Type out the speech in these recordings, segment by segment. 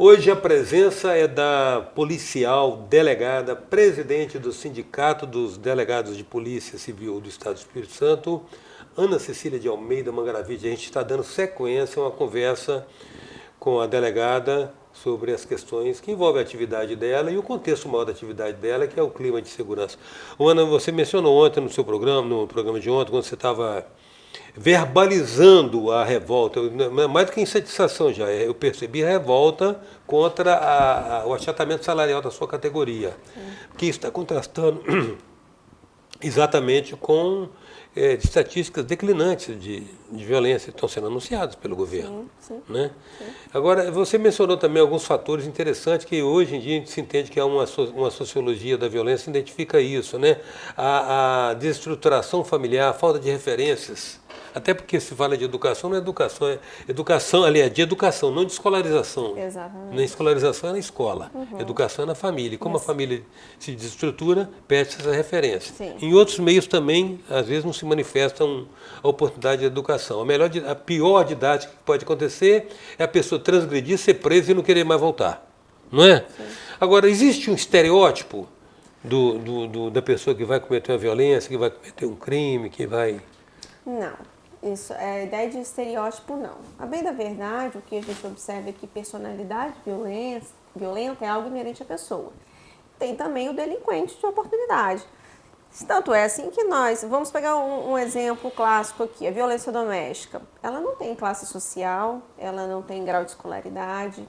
Hoje a presença é da policial delegada, presidente do Sindicato dos Delegados de Polícia Civil do Estado do Espírito Santo, Ana Cecília de Almeida Mangaravide. A gente está dando sequência a uma conversa com a delegada sobre as questões que envolvem a atividade dela e o contexto maior da atividade dela, que é o clima de segurança. Ana, você mencionou ontem no seu programa, no programa de ontem, quando você estava verbalizando a revolta, mais do que insatisfação já, eu percebi a revolta contra o achatamento salarial da sua categoria, que está contrastando exatamente com estatísticas declinantes de violência que estão sendo anunciadas pelo governo. Sim. Né? Sim. Agora, você mencionou também alguns fatores interessantes que hoje em dia se entende que há uma sociologia da violência que identifica isso, né? A desestruturação familiar, a falta de referências. Até porque se fala de educação, não é educação, é educação, aliás, de educação, não de escolarização. Exatamente. Nem escolarização é na escola, educação é na família. E como a família se desestrutura, perde essa referência. Sim. Em outros meios também, às vezes, não se manifesta a oportunidade de educação. A pior didática que pode acontecer é a pessoa transgredir, ser presa e não querer mais voltar. Não é? Sim. Agora, existe um estereótipo da pessoa que vai cometer uma violência, que vai cometer um crime, que vai... Não. Isso, a ideia de estereótipo, não. A bem da verdade, o que a gente observa é que personalidade violenta é algo inerente à pessoa. Tem também o delinquente de oportunidade. Tanto é assim que nós, vamos pegar um exemplo clássico aqui, a violência doméstica. Ela não tem classe social, ela não tem grau de escolaridade,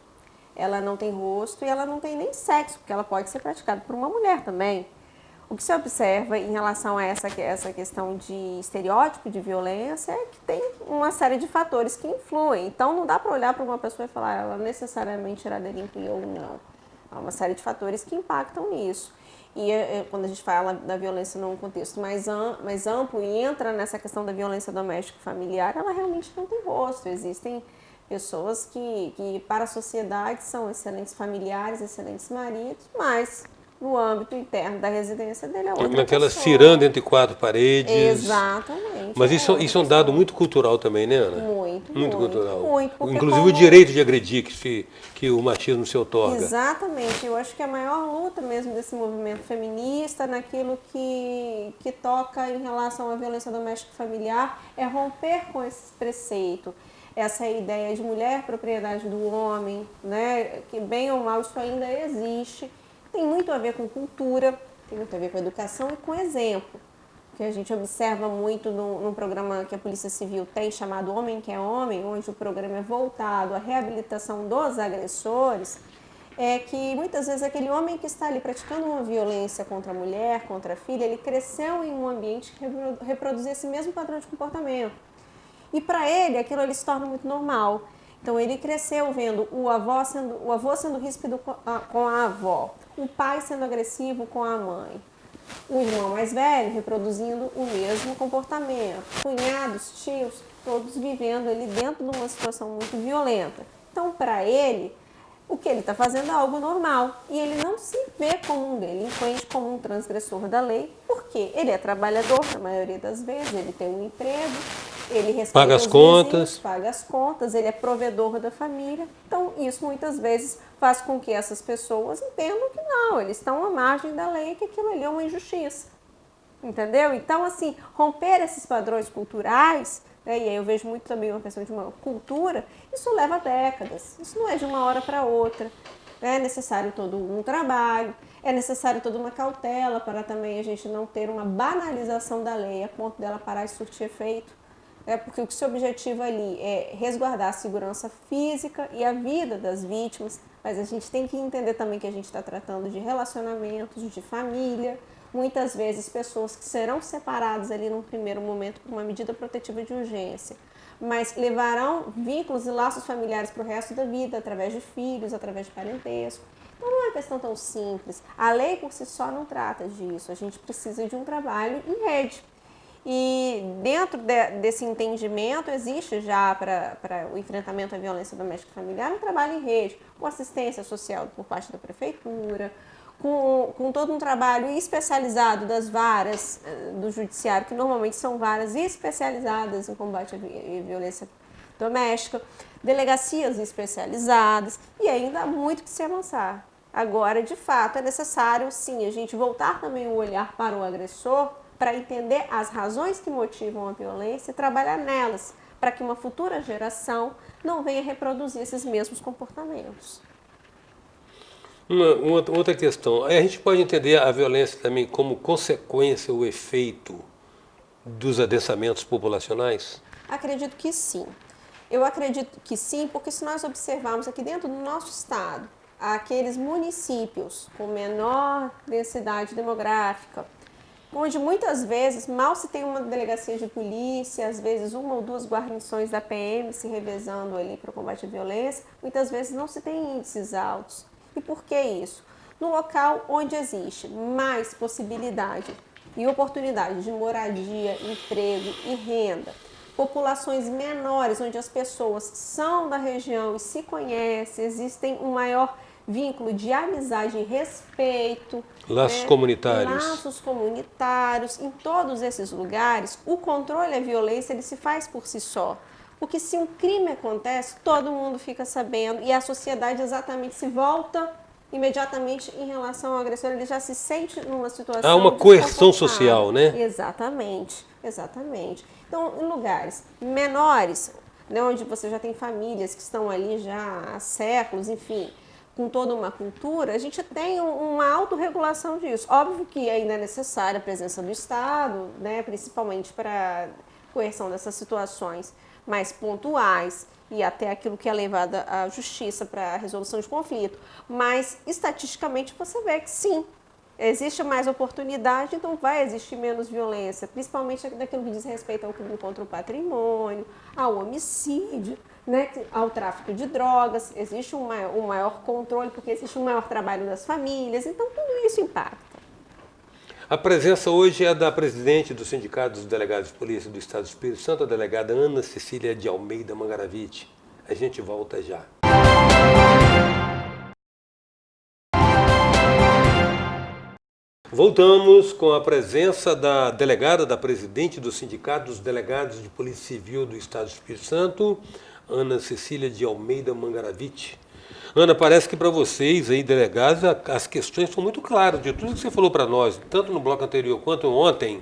ela não tem rosto e ela não tem nem sexo, porque ela pode ser praticada por uma mulher também. O que se observa em relação a essa questão de estereótipo de violência é que tem uma série de fatores que influem. Então, não dá para olhar para uma pessoa e falar ela necessariamente irá delinquir ou não. Há uma série de fatores que impactam nisso. E quando a gente fala da violência num contexto mais amplo e entra nessa questão da violência doméstica e familiar, ela realmente não tem rosto. Existem pessoas que para a sociedade são excelentes familiares, excelentes maridos, mas... no âmbito interno da residência dele é outra naquela pessoa. ciranda entre quatro paredes. Exatamente. Mas isso é um dado muito cultural também, né, Ana? Muito cultural. Inclusive como... o direito de agredir que o machismo se outorga. Exatamente. Eu acho que a maior luta mesmo desse movimento feminista naquilo que toca em relação à violência doméstica e familiar é romper com esse preceito. Essa ideia de mulher propriedade do homem, né? Que bem ou mal isso ainda existe. Tem muito a ver com cultura, tem muito a ver com educação e com exemplo, que a gente observa muito num programa que a Polícia Civil tem, chamado Homem que é Homem, onde o programa é voltado à reabilitação dos agressores, é que muitas vezes aquele homem que está ali praticando uma violência contra a mulher, contra a filha, ele cresceu em um ambiente que reproduzia esse mesmo padrão de comportamento. E para ele, aquilo ali se torna muito normal. Então, ele cresceu vendo o avô sendo ríspido com a avó, o pai sendo agressivo com a mãe, o irmão mais velho reproduzindo o mesmo comportamento, cunhados, tios, todos vivendo ali dentro de uma situação muito violenta. Então, para ele, o que ele está fazendo é algo normal e ele não se vê como um delinquente, como um transgressor da lei, porque ele é trabalhador, na maioria das vezes, ele tem um emprego, ele respeita paga as contas, paga as contas, ele é provedor da família. Então, isso muitas vezes faz com que essas pessoas entendam que não, eles estão à margem da lei, que aquilo ali é uma injustiça. Entendeu? Então, assim, romper esses padrões culturais, né, e aí eu vejo muito também uma questão de uma cultura, isso leva décadas, isso não é de uma hora para outra. É necessário todo um trabalho, é necessário toda uma cautela para também a gente não ter uma banalização da lei a ponto dela parar de surtir efeito. Porque o seu objetivo ali é resguardar a segurança física e a vida das vítimas, mas a gente tem que entender também que a gente está tratando de relacionamentos, de família, muitas vezes pessoas que serão separadas ali num primeiro momento por uma medida protetiva de urgência, mas levarão vínculos e laços familiares para o resto da vida, através de filhos, através de parentesco. Então não é uma questão tão simples. A lei por si só não trata disso, a gente precisa de um trabalho em rede. E dentro desse entendimento existe já para o enfrentamento à violência doméstica e familiar um trabalho em rede, com assistência social por parte da prefeitura, com todo um trabalho especializado das varas do judiciário, que normalmente são varas especializadas em combate à violência doméstica, delegacias especializadas e ainda há muito que se avançar. Agora, de fato, é necessário, sim, a gente voltar também o olhar para o agressor para entender as razões que motivam a violência e trabalhar nelas, para que uma futura geração não venha reproduzir esses mesmos comportamentos. Uma outra questão, a gente pode entender a violência também como consequência ou efeito dos adensamentos populacionais? Acredito que sim. Eu acredito que sim, porque se nós observarmos aqui dentro do nosso estado, aqueles municípios com menor densidade demográfica, onde muitas vezes mal se tem uma delegacia de polícia, às vezes uma ou duas guarnições da PM se revezando ali para o combate à violência, muitas vezes não se tem índices altos. E por que isso? No local onde existe mais possibilidade e oportunidade de moradia, emprego e renda, populações menores, onde as pessoas são da região e se conhecem, existem um maior vínculo de amizade e respeito. Laços comunitários. Laços comunitários. Em todos esses lugares, o controle à violência ele se faz por si só. Porque se um crime acontece, todo mundo fica sabendo e a sociedade exatamente se volta imediatamente em relação ao agressor, ele já se sente numa situação Há uma coerção social, né? Exatamente, exatamente. Então, em lugares menores, né, onde você já tem famílias que estão ali já há séculos, enfim, com toda uma cultura, a gente tem uma autorregulação disso. Óbvio que ainda é necessária a presença do Estado, né, principalmente para coerção dessas situações mais pontuais e até aquilo que é levado à justiça para a resolução de conflito. Mas, estatisticamente, você vê que sim, existe mais oportunidade, então vai existir menos violência, principalmente daquilo que diz respeito ao crime contra o patrimônio, ao homicídio, né, ao tráfico de drogas, existe um maior controle, porque existe um maior trabalho das famílias, então tudo isso impacta. A presença hoje é da presidente do Sindicato dos Delegados de Polícia do Estado do Espírito Santo, a delegada Ana Cecília de Almeida Mangaravite. A gente volta já. Voltamos com a presença da delegada, da presidente do Sindicato dos Delegados de Polícia Civil do Estado do Espírito Santo, Ana Cecília de Almeida Mangaravite. Ana, parece que para vocês aí, delegados, as questões são muito claras. De tudo que você falou para nós, tanto no bloco anterior quanto ontem,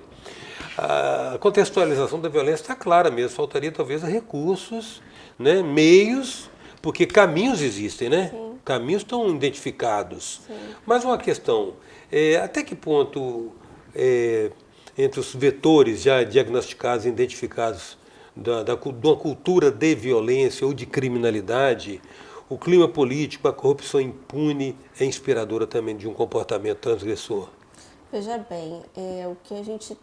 a contextualização da violência está clara mesmo. Faltaria talvez recursos, né, meios, porque caminhos existem, né? Sim. Caminhos estão identificados. Sim. Mas uma questão, até que ponto, entre os vetores já diagnosticados e identificados de uma cultura de violência ou de criminalidade, o clima político, a corrupção impune é inspiradora também de um comportamento transgressor? Veja bem, o que a gente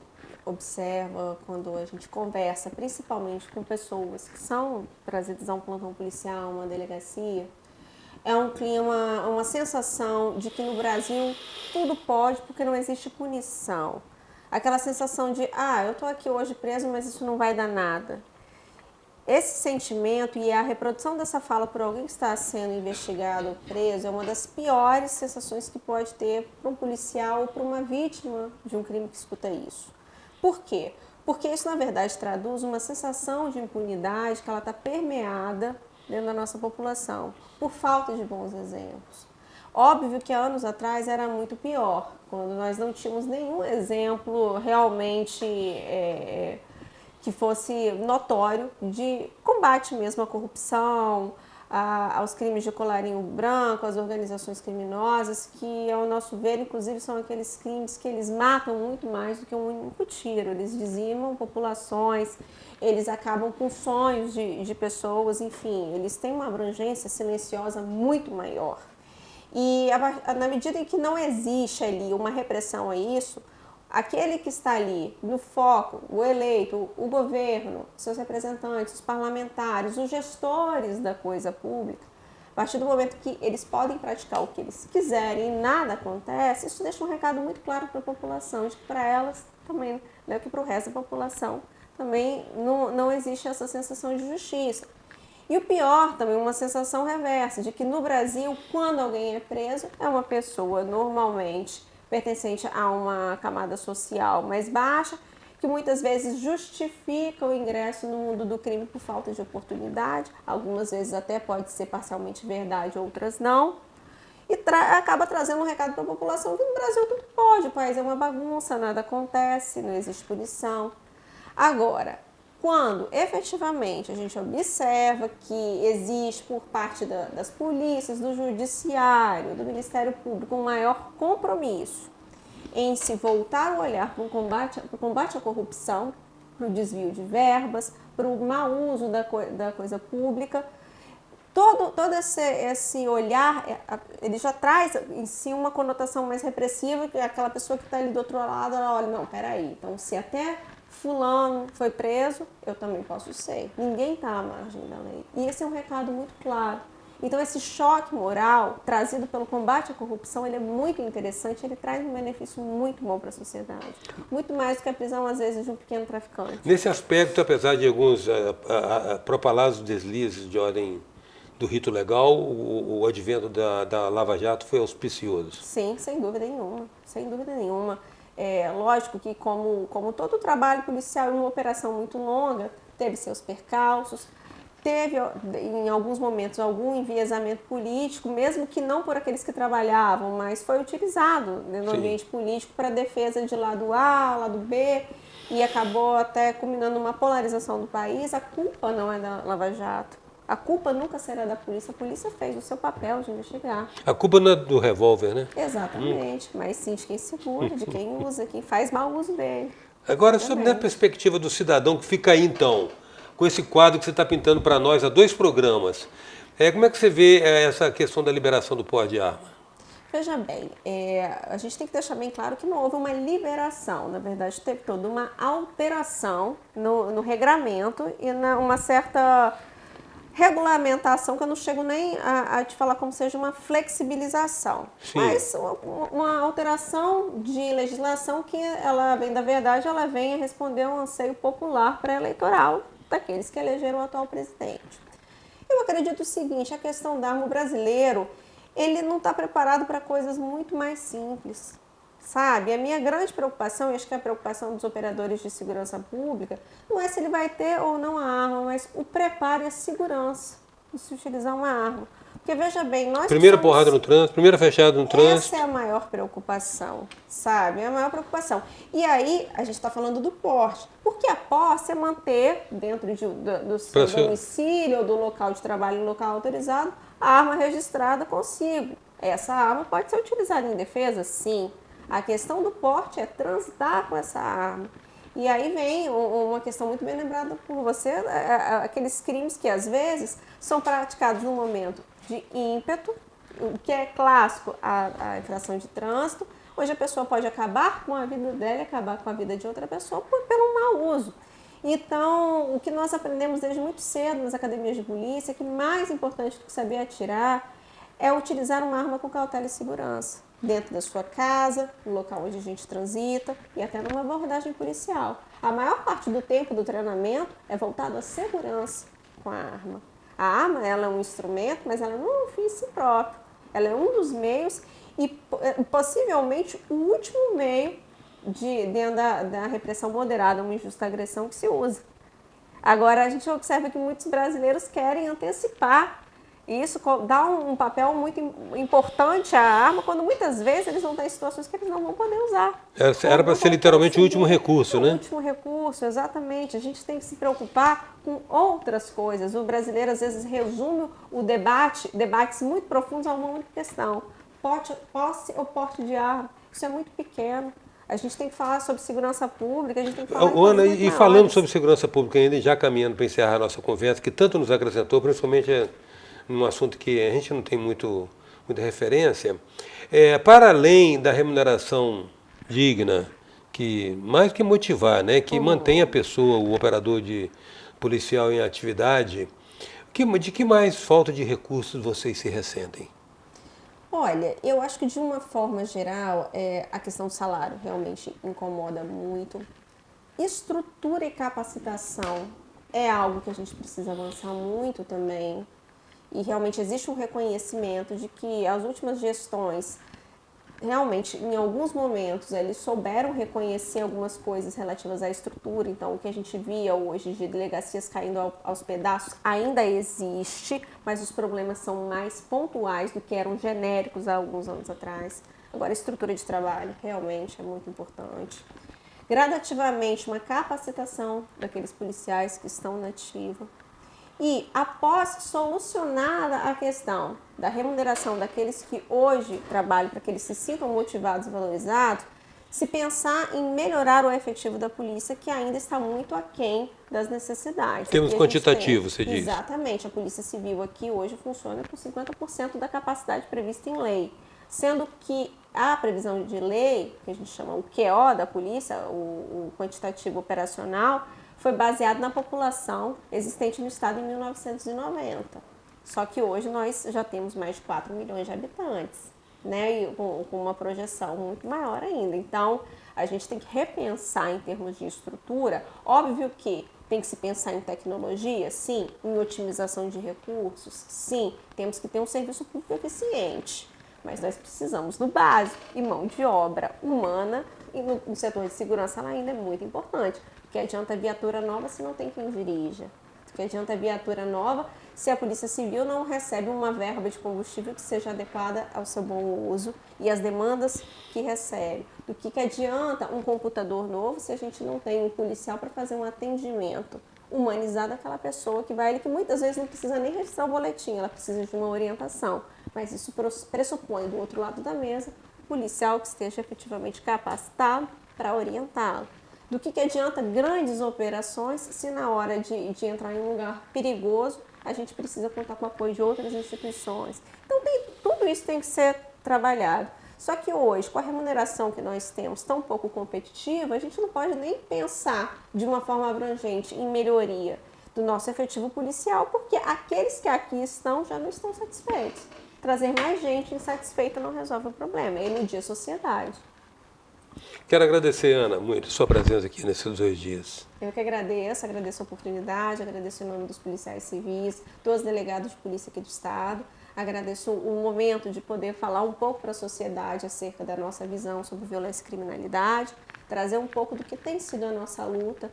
observa quando a gente conversa, principalmente com pessoas que são trazidas a um plantão policial, uma delegacia, é um clima, uma sensação de que no Brasil tudo pode porque não existe punição. Aquela sensação de, eu estou aqui hoje preso, mas isso não vai dar nada. Esse sentimento e a reprodução dessa fala por alguém que está sendo investigado ou preso é uma das piores sensações que pode ter para um policial ou para uma vítima de um crime que escuta isso. Por quê? Porque isso, na verdade, traduz uma sensação de impunidade que ela está permeada dentro da nossa população, por falta de bons exemplos. Óbvio que há anos atrás era muito pior, quando nós não tínhamos nenhum exemplo realmente que fosse notório de combate mesmo à corrupção, aos crimes de colarinho branco, às organizações criminosas, que, ao nosso ver, inclusive, são aqueles crimes que eles matam muito mais do que um único tiro. Eles dizimam populações, eles acabam com sonhos de pessoas, enfim, eles têm uma abrangência silenciosa muito maior. E na medida em que não existe ali uma repressão a isso, aquele que está ali no foco, o eleito, o governo, seus representantes, os parlamentares, os gestores da coisa pública, a partir do momento que eles podem praticar o que eles quiserem e nada acontece, isso deixa um recado muito claro para a população, de que para elas também, né, que para o resto da população também não existe essa sensação de justiça. E o pior também, uma sensação reversa, de que no Brasil, quando alguém é preso, é uma pessoa normalmente pertencente a uma camada social mais baixa, que muitas vezes justifica o ingresso no mundo do crime por falta de oportunidade, algumas vezes até pode ser parcialmente verdade, outras não, e acaba trazendo um recado para a população que no Brasil tudo pode, o país é uma bagunça, nada acontece, não existe punição. Agora, quando efetivamente a gente observa que existe por parte das polícias, do judiciário, do Ministério Público um maior compromisso em se voltar o olhar para o combate à corrupção, para o desvio de verbas, para o mau uso da coisa pública, todo esse olhar, ele já traz em si uma conotação mais repressiva, que aquela pessoa que está ali do outro lado, ela olha, não, peraí, então se até fulano foi preso, eu também posso ser. Ninguém está à margem da lei. E esse é um recado muito claro. Então esse choque moral trazido pelo combate à corrupção, ele é muito interessante, ele traz um benefício muito bom para a sociedade. Muito mais do que a prisão, às vezes, de um pequeno traficante. Nesse aspecto, apesar de alguns propalados deslizes de ordem do rito legal, o advento da Lava Jato foi auspicioso. Sim, sem dúvida nenhuma. Sem dúvida nenhuma. É lógico que, como todo trabalho policial em uma operação muito longa, teve seus percalços, teve, em alguns momentos, algum enviesamento político, mesmo que não por aqueles que trabalhavam, mas foi utilizado no ambiente político para defesa de lado A, lado B, e acabou até culminando uma polarização do país. A culpa não é da Lava Jato. A culpa nunca será da polícia. A polícia fez o seu papel de investigar. A culpa não é do revólver, né? Exatamente, mas sim de quem segura, de quem usa, quem faz mau uso dele. Agora, sobre a perspectiva do cidadão que fica aí, então, com esse quadro que você está pintando para nós há 2 programas, como é que você vê essa questão da liberação do porte de arma? Veja bem, a gente tem que deixar bem claro que não houve uma liberação, na verdade teve toda uma alteração no regramento e uma certa regulamentação, que eu não chego nem a te falar como seja uma flexibilização, Sim. Mas uma alteração de legislação que ela vem da verdade, ela vem a responder a um anseio popular pré-eleitoral daqueles que elegeram o atual presidente. Eu acredito o seguinte, a questão da arma, o brasileiro, ele não está preparado para coisas muito mais simples, sabe? A minha grande preocupação, e acho que é a preocupação dos operadores de segurança pública, não é se ele vai ter ou não a arma, mas o preparo e a segurança de se utilizar uma arma. Porque veja bem, nós Primeira porrada no trânsito, primeira fechada no trânsito. Essa é a maior preocupação, sabe? É a maior preocupação. E aí, a gente está falando do porte. Porque a posse é manter dentro do seu domicílio ou do local de trabalho, no local autorizado, a arma registrada consigo. Essa arma pode ser utilizada em defesa? Sim. A questão do porte é transitar com essa arma. E aí vem uma questão muito bem lembrada por você, aqueles crimes que às vezes são praticados no momento de ímpeto, o que é clássico, a infração de trânsito, onde a pessoa pode acabar com a vida dela e acabar com a vida de outra pessoa pelo mau uso. Então, o que nós aprendemos desde muito cedo nas academias de polícia é que mais importante do que saber atirar é utilizar uma arma com cautela e segurança, dentro da sua casa, no local onde a gente transita e até numa abordagem policial. A maior parte do tempo do treinamento é voltado à segurança com a arma. A arma, ela é um instrumento, mas ela não é um fim em si próprio. Ela é um dos meios e possivelmente o último meio dentro da repressão moderada, uma injusta agressão que se usa. Agora, a gente observa que muitos brasileiros querem antecipar. E isso dá um papel muito importante à arma, quando muitas vezes eles vão estar em situações que eles não vão poder usar. Era para ser literalmente o último recurso, né? O último recurso, exatamente. A gente tem que se preocupar com outras coisas. O brasileiro, às vezes, resume o debates muito profundos a uma única questão. Posse ou porte de arma? Isso é muito pequeno. A gente tem que falar sobre segurança pública, a gente tem que falar... Ana, e falando sobre segurança pública ainda, já caminhando para encerrar a nossa conversa, que tanto nos acrescentou, principalmente num assunto que a gente não tem muita referência, para além da remuneração digna, que mais que motivar, né, que mantém a pessoa, o operador policial em atividade, de que mais falta de recursos vocês se ressentem? Olha, eu acho que de uma forma geral, a questão do salário realmente incomoda muito. Estrutura e capacitação é algo que a gente precisa avançar muito também. E realmente existe um reconhecimento de que as últimas gestões realmente, em alguns momentos, eles souberam reconhecer algumas coisas relativas à estrutura. Então, o que a gente via hoje de delegacias caindo aos pedaços ainda existe, mas os problemas são mais pontuais do que eram genéricos há alguns anos atrás. Agora, a estrutura de trabalho realmente é muito importante. Gradativamente, uma capacitação daqueles policiais que estão na ativa. E após solucionada a questão da remuneração daqueles que hoje trabalham para que eles se sintam motivados e valorizados, se pensar em melhorar o efetivo da polícia, que ainda está muito aquém das necessidades. Termos quantitativos, você diz. Exatamente. A Polícia Civil aqui hoje funciona com 50% da capacidade prevista em lei, sendo que a previsão de lei, que a gente chama o QO da polícia, o quantitativo operacional, foi baseado na população existente no estado em 1990. Só que hoje nós já temos mais de 4 milhões de habitantes, né? E com uma projeção muito maior ainda. Então, a gente tem que repensar em termos de estrutura. Óbvio que tem que se pensar em tecnologia, sim. Em otimização de recursos, sim. Temos que ter um serviço público eficiente. Mas nós precisamos do básico. E mão de obra humana, e no setor de segurança ela ainda é muito importante. Que adianta viatura nova se não tem quem dirija? Que adianta viatura nova se a Polícia Civil não recebe uma verba de combustível que seja adequada ao seu bom uso e às demandas que recebe? Do que adianta um computador novo se a gente não tem um policial para fazer um atendimento humanizado àquela pessoa que vai ali, que muitas vezes não precisa nem registrar o boletim, ela precisa de uma orientação. Mas isso pressupõe, do outro lado da mesa, policial que esteja efetivamente capacitado para orientá-lo. Do que adianta grandes operações se na hora de entrar em um lugar perigoso a gente precisa contar com o apoio de outras instituições. Então tudo isso tem que ser trabalhado. Só que hoje, com a remuneração que nós temos tão pouco competitiva, a gente não pode nem pensar de uma forma abrangente em melhoria do nosso efetivo policial, porque aqueles que aqui estão já não estão satisfeitos. Trazer mais gente insatisfeita não resolve o problema, é iludir a sociedade. Quero agradecer, Ana, muito sua presença aqui nesses 2 dias. Eu que agradeço a oportunidade, agradeço em nome dos policiais civis, dos delegados de polícia aqui do Estado, agradeço o momento de poder falar um pouco para a sociedade acerca da nossa visão sobre violência e criminalidade, trazer um pouco do que tem sido a nossa luta,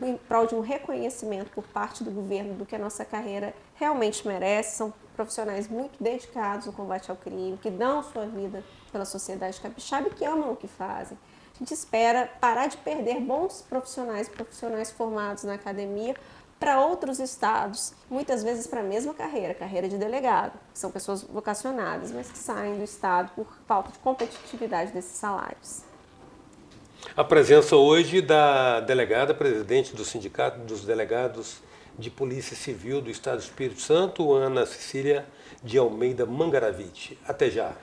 em prol de um reconhecimento por parte do governo do que a nossa carreira realmente merece. São profissionais muito dedicados no combate ao crime, que dão sua vida pela sociedade capixaba e que amam o que fazem. A gente espera parar de perder bons profissionais formados na academia para outros estados, muitas vezes para a mesma carreira de delegado, que são pessoas vocacionadas, mas que saem do estado por falta de competitividade desses salários. A presença hoje da delegada, presidente do Sindicato dos Delegados de Polícia Civil do Estado do Espírito Santo, Ana Cecília de Almeida Mangaravite. Até já.